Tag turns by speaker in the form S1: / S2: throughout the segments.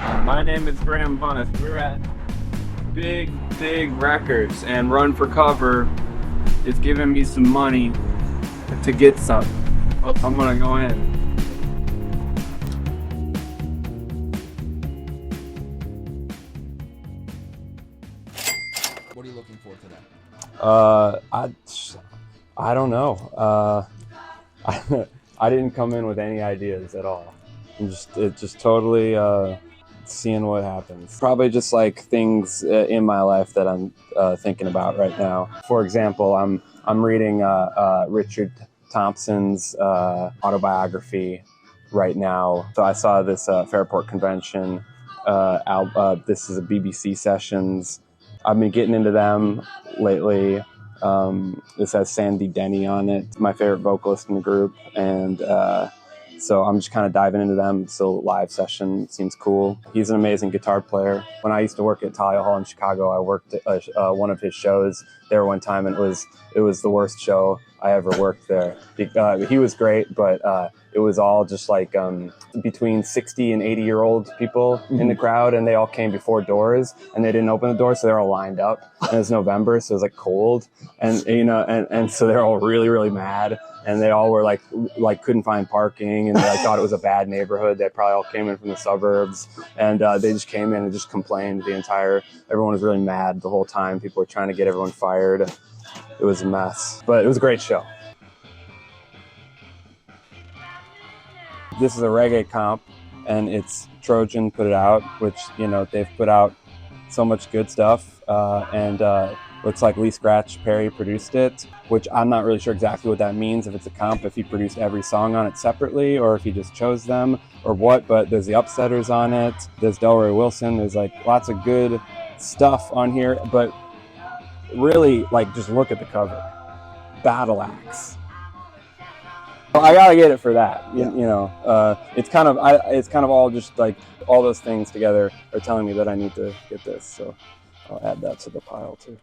S1: My name is Graham Bunnis. We're at Big Records, and Run for Cover is giving me some money to get some. I'm gonna go in.
S2: What are you looking for today?
S3: I don't know. I didn't come in with any ideas at all. I'm just totally seeing what happens. Probably just like things in my life that I'm thinking about right now. For example, I'm reading Richard Thompson's autobiography right now. So I saw this Fairport Convention. This is a BBC Sessions. I've been getting into them lately. This has Sandy Denny on it, my favorite vocalist in the group, and so I'm just kind of diving into them. So live session seems cool. He's an amazing guitar player. When I used to work at Thalia Hall in Chicago, I worked at one of his shows there one time, and it was the worst show I ever worked there. He was great, but it was all just like between 60 and 80-year-old people in the crowd, and they all came before doors, and they didn't open the door, so they're all lined up. And it was November, so it was like cold, and and so they're all really mad, and they all were like couldn't find parking, and they thought it was a bad neighborhood. They probably all came in from the suburbs, and they just came in and just complained. Everyone was really mad the whole time. People were trying to get everyone fired. It was a mess, but it was a great show. This is a reggae comp, and it's Trojan put it out, which, they've put out so much good stuff, and looks like Lee Scratch Perry produced it, which I'm not really sure exactly what that means, if it's a comp, if he produced every song on it separately, or if he just chose them, or what, but there's the Upsetters on it, there's Delroy Wilson, there's lots of good stuff on here, but really, just look at the cover. Battle Axe. I gotta get it for that. It's kind of all just all those things together are telling me that I need to get this. So I'll add that to the pile too.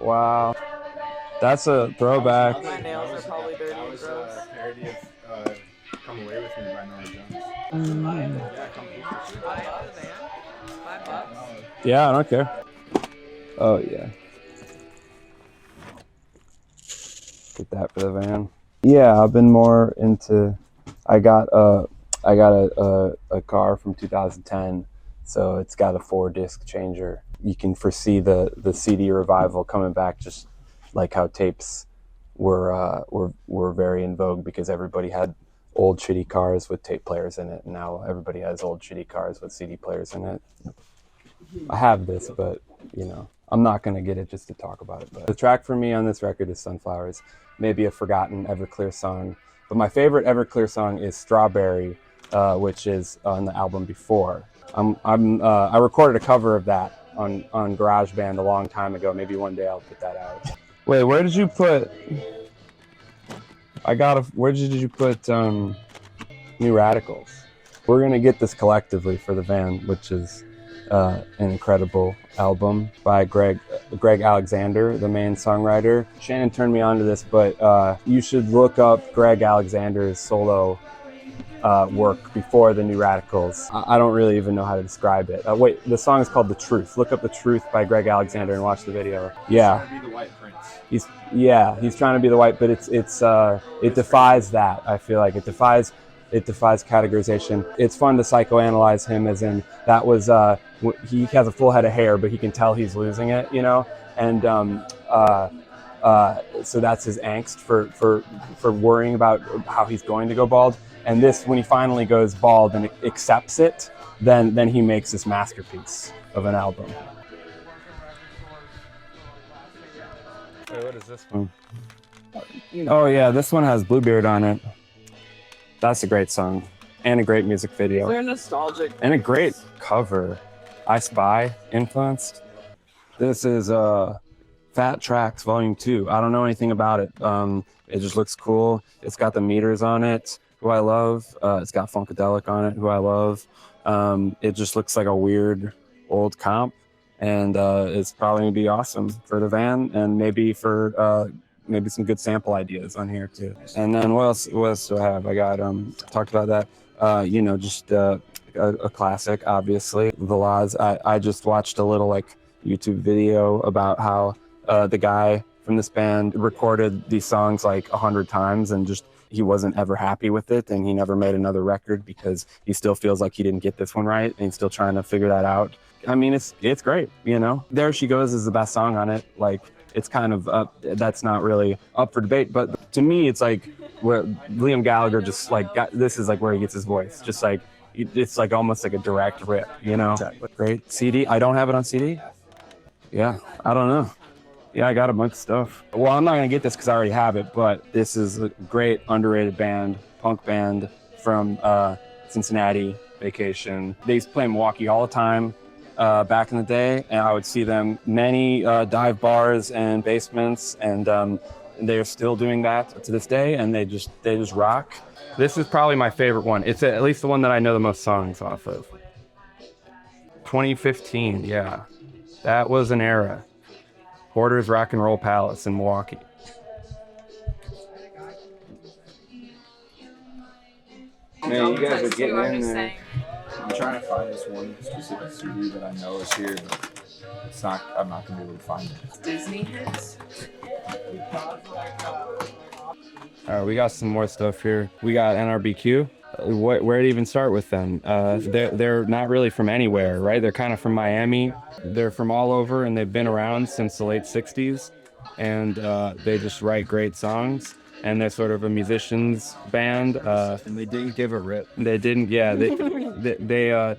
S3: Wow, that's a throwback.
S4: My nails are probably dirty and gross.
S5: That was a parody of "Come Away with Me" by Norah Jones. Yeah, come
S3: Yeah, I don't care. Oh yeah. Get that for the van. Yeah, I've been more into. I got a car from 2010, so it's got a 4-disc changer. You can foresee the CD revival coming back, just like how tapes were very in vogue because everybody had old shitty cars with tape players in it, and now everybody has old shitty cars with CD players in it. I have this, but I'm not going to get it just to talk about it. But the track for me on this record is Sunflowers, maybe a forgotten Everclear song. But my favorite Everclear song is Strawberry, which is on the album before. I recorded a cover of that on GarageBand a long time ago. Maybe one day I'll put that out. Wait, where did you put... Where did you put New Radicals? We're going to get this collectively for the van, which is... an incredible album by Gregg Alexander, the main songwriter. Shannon turned me on to this, but you should look up Gregg Alexander's solo work before the New Radicals. I don't really even know how to describe it. Wait, the song is called The Truth. Look up The Truth by Gregg Alexander and watch the video. Yeah.
S5: He's trying to be the white prince.
S3: He's trying to be the white, but it defies that. I feel like it defies categorization. It's fun to psychoanalyze him, as in that was he has a full head of hair, but he can tell he's losing it, and so that's his angst for worrying about how he's going to go bald. And this, when he finally goes bald and accepts it, then he makes this masterpiece of an album. Wait, what is this one? Oh yeah, this one has Bluebeard on it. That's a great song and a great music video.
S4: They're nostalgic.
S3: And a great cover. I Spy influenced. This is Phat Trax Volume 2. I don't know anything about it. It just looks cool. It's got the Meters on it, who I love. It's got Funkadelic on it, who I love. It just looks like a weird old comp, and it's probably gonna be awesome for the van, and maybe for maybe some good sample ideas on here too. And then what else do I have? I got talked about that. Just a classic, obviously. The Laws. I just watched a little like YouTube video about how the guy from this band recorded these songs like 100 times and just he wasn't ever happy with it, and he never made another record because he still feels like he didn't get this one right, and he's still trying to figure that out. I mean, it's great, There She Goes is the best song on it. Like, it's kind of that's not really up for debate, but to me, it's like where Liam Gallagher just like this is like where he gets his voice, just like it's like almost like a direct rip, Exactly. Great CD. I don't have it on CD. Yeah, I don't know. Yeah, I got a bunch of stuff. Well, I'm not gonna get this because I already have it, but this is a great underrated band, punk band from Cincinnati Vacation. They used to play in Milwaukee all the time back in the day, and I would see them many dive bars and basements, and they're still doing that to this day, and they just rock. This is probably my favorite one. It's at least the one that I know the most songs off of. 2015, yeah. That was an era. Porter's Rock and Roll Palace in Milwaukee.
S1: Man, you guys are getting in there.
S5: I'm trying to find this one specific CD that I know is here, but I'm not gonna be able to find it.
S4: Disney hits.
S3: All right, we got some more stuff here. We got NRBQ. Where to even start with them? They're not really from anywhere, right? They're kind of from Miami. They're from all over, and they've been around since the late 60s. And they just write great songs. And they're sort of a musicians band.
S2: And they didn't give a rip.
S3: They didn't, yeah. A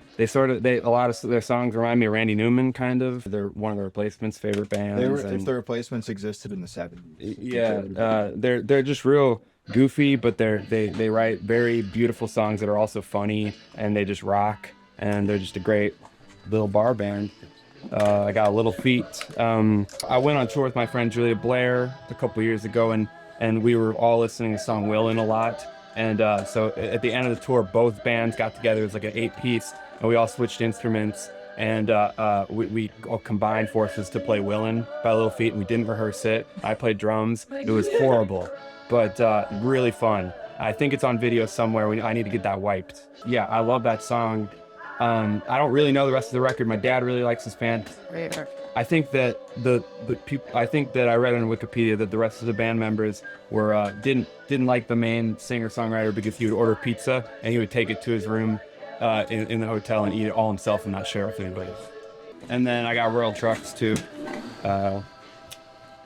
S3: lot of their songs remind me of Randy Newman, kind of. They're one of the Replacements' favorite bands.
S5: If the Replacements existed in the 70s.
S3: Yeah, they're just real goofy, but they write very beautiful songs that are also funny, and they just rock, and they're just a great little bar band. I got Little Feet. I went on tour with my friend Julia Blair a couple years ago, and we were all listening to the song Willin' a lot. And so at the end of the tour, both bands got together. It was like an 8-piece, and we all switched instruments, and we all combined forces to play Willin' by Little Feet, and we didn't rehearse it. I played drums. It was horrible, but really fun. I think it's on video somewhere. I need to get that wiped. Yeah, I love that song. I don't really know the rest of the record. My dad really likes this band. I think that I read on Wikipedia that the rest of the band members were didn't like the main singer-songwriter because he would order pizza and he would take it to his room in the hotel and eat it all himself and not share with anybody. And then I got Royal Trucks too.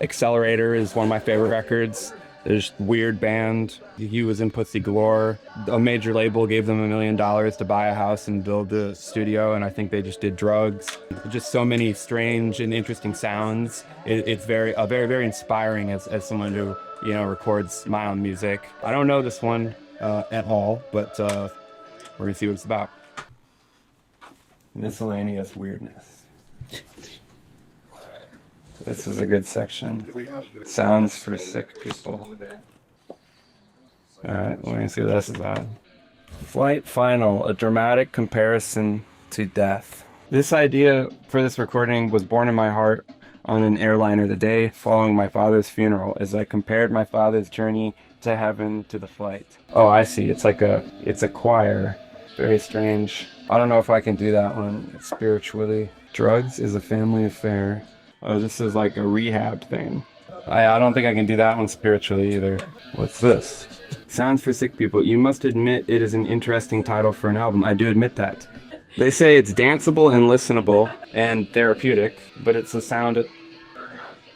S3: Accelerator is one of my favorite records. There's weird band. He was in Pussy Galore. A major label gave them $1 million to buy a house and build the studio, and I think they just did drugs. Just so many strange and interesting sounds. It's very inspiring as someone who records my own music. I don't know this one at all, but we're gonna see what it's about. Miscellaneous weirdness. This is a good section. Sounds for sick people. Alright, let me see what this is about. Flight Final, a dramatic comparison to death. This idea for this recording was born in my heart on an airliner the day following my father's funeral as I compared my father's journey to heaven to the flight. Oh, I see. It's a choir. Very strange. I don't know if I can do that one spiritually. Drugs is a family affair. Oh, this is like a rehab thing. I don't think I can do that one spiritually either. What's this? Sounds for Sick People. You must admit it is an interesting title for an album. I do admit that. They say it's danceable and listenable and therapeutic, but it's a sound...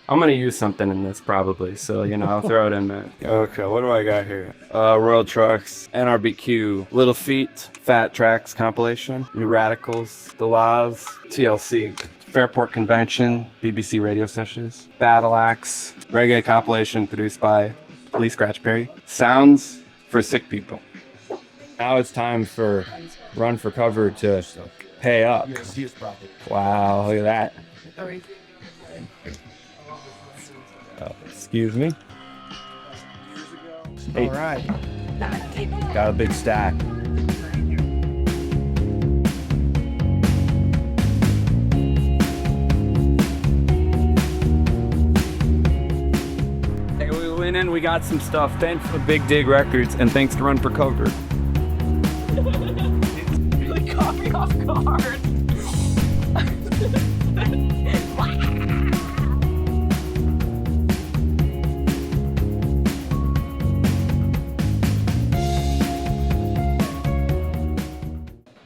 S3: I'm going to use something in this probably, so, I'll throw it in there. Okay, what do I got here? Royal Trucks, NRBQ, Little Feet, Phat Trax Compilation, New Radicals, The Laws, TLC, Fairport Convention, BBC radio sessions, Battle Axe, Reggae Compilation produced by Lee Scratch Perry, Sounds for Sick People. Now it's time for Run for Cover to pay up. Wow, look at that. Oh, excuse me. Hey,
S4: All right.
S3: got a big stack. Hey, we went in, we got some stuff. Thanks to Big Dig Records, and thanks to Run for Cover.
S4: really caught me off guard.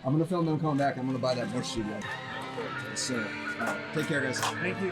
S2: I'm gonna film them coming back. I'm gonna buy that Bush studio. So, take care, guys.
S1: Thank you.